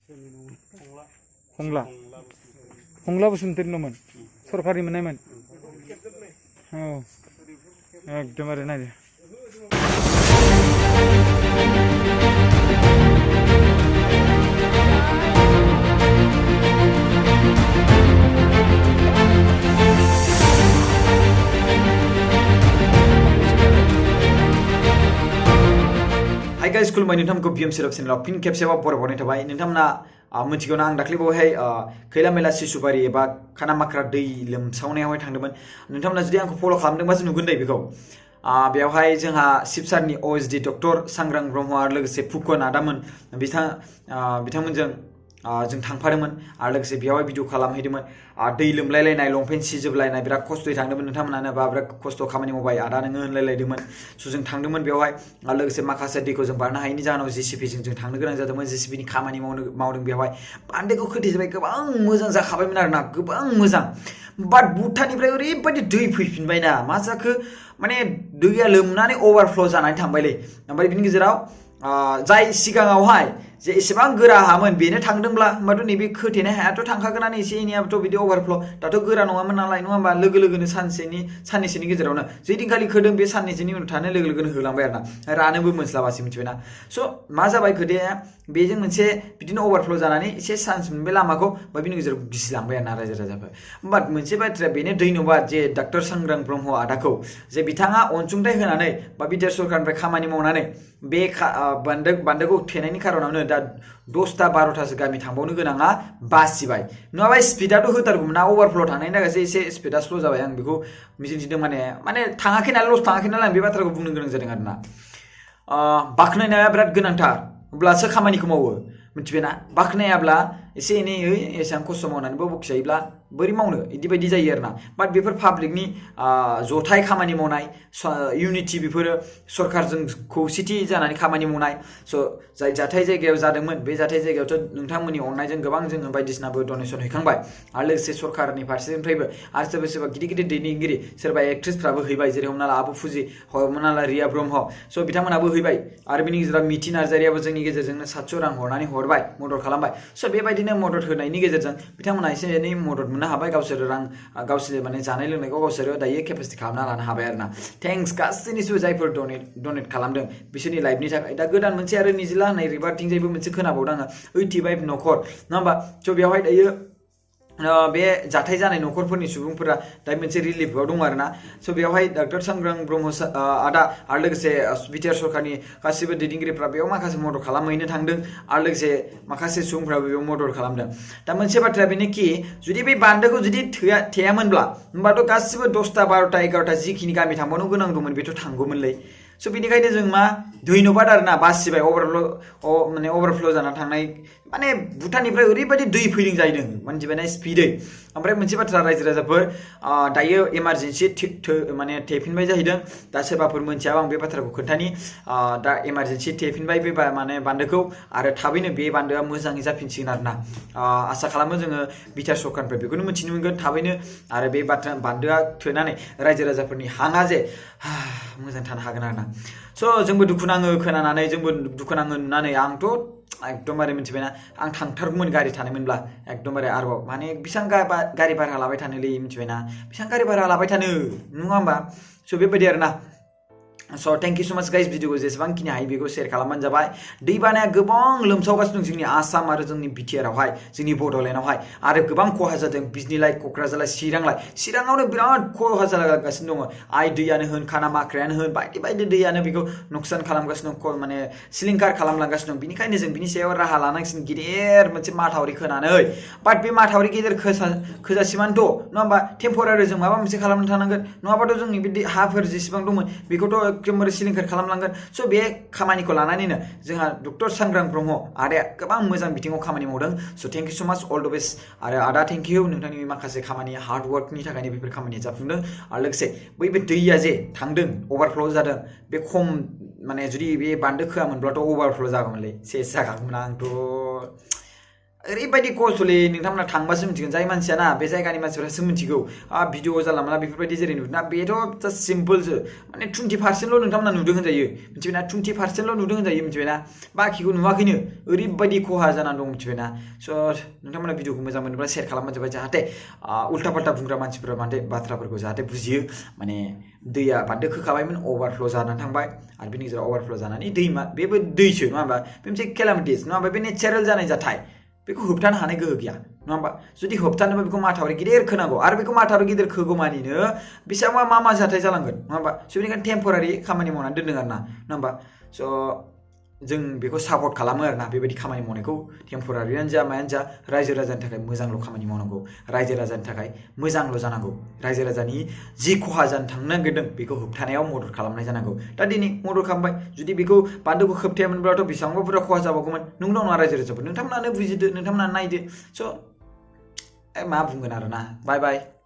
हंला हंला बसुमतारिल'मोन सरकारि मोननायमोन औ एकदमबारे नायदो Hi guys, खुलुमबाय नोंथांमोनखौ BMC रक चेनेलाव फिन खेबसेबाव बरायबावनाय थाबाय नोंथांमोना मिथिगौना आं दाख्लै बावहाय खैला मैला सिसुबारि एबा खानामाख्रा दै लोमसावनायावहाय थांदोंमोन नोंथांमोना जुदि आंखौ फल' खालामदोंबासो नुगोन दे बेखौ बेवहाय जोंहा शिबसारनि OSD डक्टर सांग्रां ब्रह्म आरो लोगोसे फुकन आदामोन बिथांमोनजों जों थांफादोंमोन आरो लोगोसे बेयावहाय भिडिअ खालामहैदोंमोन दै लोमलायलायनाय लंपेन्ट सिजोबलायनाय बिराद खस्थ'यै थांदोंमोन नोंथांमोनानो बिराद खस्थ' खामानि मावबाय आदा नोङो होनलायलायदोंमोन स' जों थांदोंमोन बेवहाय आरो लोगोसे माखासे दैखौ जों बारनो हायैनि जाहोनाव JCBजों जों थांनो गोनां जादोंमोन JCBनि खामानि मावदों बेवहाय बान्दोखौ खोथेजोबबाय गोबां मोजां जाखाबायमोन आरोना गोबां मोजां बाट भुटाननिफ्राय ओरैबायदि दै फैफिनबाय ना मा जाखो माने दैया लोमनानै अभारफ्ल' जानानै थांबायलै ओमफ्राय बिनि गेजेराव जाय सिगाङावहाय जे एसेबां गोरा हामोन बेनो थांदोंब्ला होमबाथ' नैबे खोथेनाय हायाथ' थांखागोनानो एसे एनैयाबोथ' बिदि अभारफ्ल' दाथ' गोरा नङामोन नालाय नङा होमबा लोगो लोगोनो साननैसोनि गेजेरावनो जै दिनखालि खोदों बे साननैसोनि उनाव थानो लोगो लोगोनो होलांबाय आरोना रानोबो मोनस्लाबासै मिथिबायना स' मा जाबाय खोथाया बेजों मोनसे बिदिनो अभारफ्ल' जानानै एसे चान्स मोनबाय लामाखौ बा बिनि गेजेराव गिसिलांबाय आरोना रायजो राजाफोर बाट मोनसे बाथ्राया बेनो धन्यबाद जे डक्टर सांग्रां ब्रह्म आदाखौ जे बिथाङा अनसुंथाइ होनानै बा बिटिआर सरकारनिफ्राय खामानि मावनानै बे बान्दोखौ थेनायनि खारनावनो दा 10टा 12टासो गामि थांबावनो गोनाङा बासिबाय नङाबा स्पिडाथ' होथारगौमोन ना अभारफ्ल' थानायनि थाखायसो एसे स्पिडा स्ल' जाबाय आं बेखौ मिजिंथिदों माने थाङाखै नालाय लस थाङाखै नालाय आं बे बाथ्राखौ बुंनो गोनां जादों आरोना बाख्नायनाया बिराद गोनांथार अब्लासो खामानिखौ मावो मिथिबायना बाख्नायाब्ला एसे एनै एसेबां खस्थ' मावनानैबो बखिजायोब्ला बोरै मावनो बिदि बायदि जायो आरोना बाट बेफोर पाब्लिकनि जथाय खामानि मावनाय इउनिटि बेफोरो सरकारजों खौसेथि जानानै खामानि मावनाय स' जाय जाथाय जायगायाव जादोंमोन बे जाथाय जायगायावथ' नोंथांमोननि अननायजों गोबां जोङो बायदिसिनाबो डनेसन हैखांबाय आरो लोगोसे सरकारनि फारसेनिफ्रायबो आरो सोरबा गिदिर गिदिर दैदेनगिरि सोरबा एक्ट्रेसफ्राबो हैबाय जेरै हमना ला आबु फुजि हमना ला रिया ब्रह्म स' बिथांमोनाबो हैबाय आरो बिनि गेजेराव मिथि नार्जारियाबो जोंनि गेजेरजोंनो 700 रां हरनानै हरबाय मदद खालामबाय स' बेबायदिनो मदद होनायनि गेजेरजों बिथांमोना एसे एनै मदद मोननो हाबाय गावसोर रां गावसोर माने जानाय लोंनायखौ गावसोर दायो केपासिटि खालामना लानो हाबाय आरोना थेंक्स गासैनिबो जायफोर डनेट खालामदों बिसोरनि लाइफनि थाखाय दा गोदान मोनसे आरो निजिला होननाय रिभारथिंजायबो मोनसे खोनाबावदों आङो 85 न'खर नङा होमबा स' बेवहाय दायो बे जाथाय जानाय न'खरफोरनि सुबुंफोरा दा मोनसे रिलिफआव दं आरोना स' बेवहाय डक्टर सांग्रां ब्रह्म आदा आरो लोगोसे बिटिआर सरकारनि गासिबो दैदेनगिरिफ्रा बेयाव माखासे मदद खालामहैनो थांदों आरो लोगोसे माखासे सुबुंफ्राबो बेयाव मदद खालामदों दा मोनसे बाथ्राया बेनोखि जुदि बे बान्दोखौ जुदि थेयामोनब्ला होमबाथ' गासिबो 10टा 12टा 11टा जिखिनि गामि थांबावनो गोनां दंमोन बेथ' थांगौमोनलै स' बेनिखायनो जों मा धन्यबाद आरोना बासिबाय अभारफ्ल' जाना थांनाय माने भुटाननिफ्राय ओरैबायदि दै फैदों जाहैदों मिथिबायना स्पिडै ओमफ्राय मोनसे बाथ्रा रायजो राजाफोर दायो इमारजेन्सि माने थेफिनबाय जाहैदों दा सोरबाफोर मोनथियाबा आं बे बाथ्राखौ खोन्थानि दा इमारजेन्सि थेफिनबाय बे माने बान्दोखौ आरो थाबैनो बे बान्दोआ मोजाङै जाफिनसिगोन आरोना आसा खालामो जोङो बिटिआर सरकारनिफ्राय बेखौनो मिथिनो मोनगोन थाबैनो आरो बे बान्दोआ थोनानै रायजो राजाफोरनि हाङा जे मोजां थानो हागोन आरोना स' जोंबो दुखु नाङो खोनानानै जोंबो दुखु नाङो नुनानै आंथ' एकदमबारे मिथिबायना आं थांथारगौमोन गारि थानायमोनब्ला एकदमबारे आरोबाव माने बेसेबां गारि भारा लाबाय थानोलै मिथिबायना बेसेबां गारि भारा लाबाय थानो नङा होमबा स' बेबायदि आरोना स' थेंक इउ सो माच गाइस भिडिअखौ जेसेबांखिनि हायो बेखौ शेयार खालामबानो जाबाय दै बानाया गोबां लोमसावगासिनो दं जोंनि आसाम आरो जोंनि बिटिआरावहाय जोंनि बड'लेण्डआवहाय आरो गोबां खहा जादों बिजनिलाय क'क्राझारलाय चिराङावनो बिराद खहा जागासिनो दङ आइ दैयानो होन खानामाख्रायानो होन बायदि दैयानो बेखौ नुकसान खालामगासिनो दं माने सिलिंखार खालामलांगासिनो दं बेनिखायनो जों बिनि सायाव राहा लानांसिगोन गिदिर मोनसे माथावरि खोनानै बाट बे माथावरि गेजेर खोजासिमानोथ' नङा होमबा टेम्परारि जों माबा मोनसे खालामनो थानांगोन नङाबाथ' जोंनि बे हाफोर जेसेबां दंमोन बेखौथ' एकदमबारे सिलिंखार खालामलांगोन स' बे खामानिखौ लानानैनो जोंहा डक्टर सांग्रां ब्रह्म आदाया गोबां मोजां बिथिङाव खामानि मावदों स' थेंक इउ स' माच अल द बेस्ट आरो आदा थेंक इउ नोंथांनि माखासे खामानि हार्ड वार्कनि थाखायनो बेफोर खामानिया जाफुंदों आरो लोगोसे बै दैया जे थांदों अभारफ्ल' जादों बे खम माने जुदि बे बान्दो खोआमोनब्लाथ' अभारफ्ल' जागौमोनलै सेस जागौमोन आंथ' ओरैबायदि खस्थ'लै नोंथांमोना थांबासो मिथिगोन जाय मानसिया ना बे जायगानि मानसिफोरासो मिथिगौ भिडिअ जानला मानला बेफोरबायदि जेरै नुदोंना बेथ' जास्ट सिम्पोलसो माने 20% नोंथांमोना नुदों होनजायो मिथिबायना 20% नुदों होनजायो मिथिबायना बाखिखौ नुवाखैनो ओरैबायदि खहा जानानै दं मिथिबायना स' नोंथांमोना भिडिअखौ मोजां मोनोब्ला शेयार खालामबानो जाबाय जाहाथे उल्टा पाल्टा बुंग्रा मानसिफोरा माने बाथ्राफोरखौ जाहाथे बुजियो माने दैया बान्दो खोखाबायमोन अभारफ्ल' जानानै थांबाय आरो बेनि गेजेराव अभारफ्ल' जानानै दैमा बेबो दैसो नङा होमबा बे मोनसे केलामिटिस नङा होमबा बे नेचारेल जानाय जाथाय बेखौ होबथानो हानाय गोहो गैया नङा होमबा जुदि होबथानोबा बेखौ माथावरि गिदिर खोनांगौ आरो बेखौ माथावरि गिदिर खोगौमानिनो बेसेबांबा मा जाथाय जालांगोन नङा होमबा स' बेनिखायनो टेम्परारि खामानि मावनानै दोनदों आरो ना नङा होमबा स' जों बेखौ सापर्ट खालामो आरोना बेबायदि खामानि मावनायखौ टेम्परारियानो जा मायानो जा रायजो राजानि थाखाय मोजांल' खामानि मावनांगौ रायजो राजानि थाखाय मोजांल' जानांगौ रायजो राजानि जि खहा जानो थांनो नागिरदों बेखौ होबथानायाव मदद खालामनाय जानांगौ दा दिनै मदद खालामबाय जुदि बेखौ बान्दोखौ होबथायामोनब्लाथ' बेसेबांबा बुरजा खहा जाबावगौमोन नंगौ नङा रायजो राजाफोर नोंथांमोनानो बुजिदो नोंथांमोना नायदो स' मा बुंगोन आरोना बाय बाय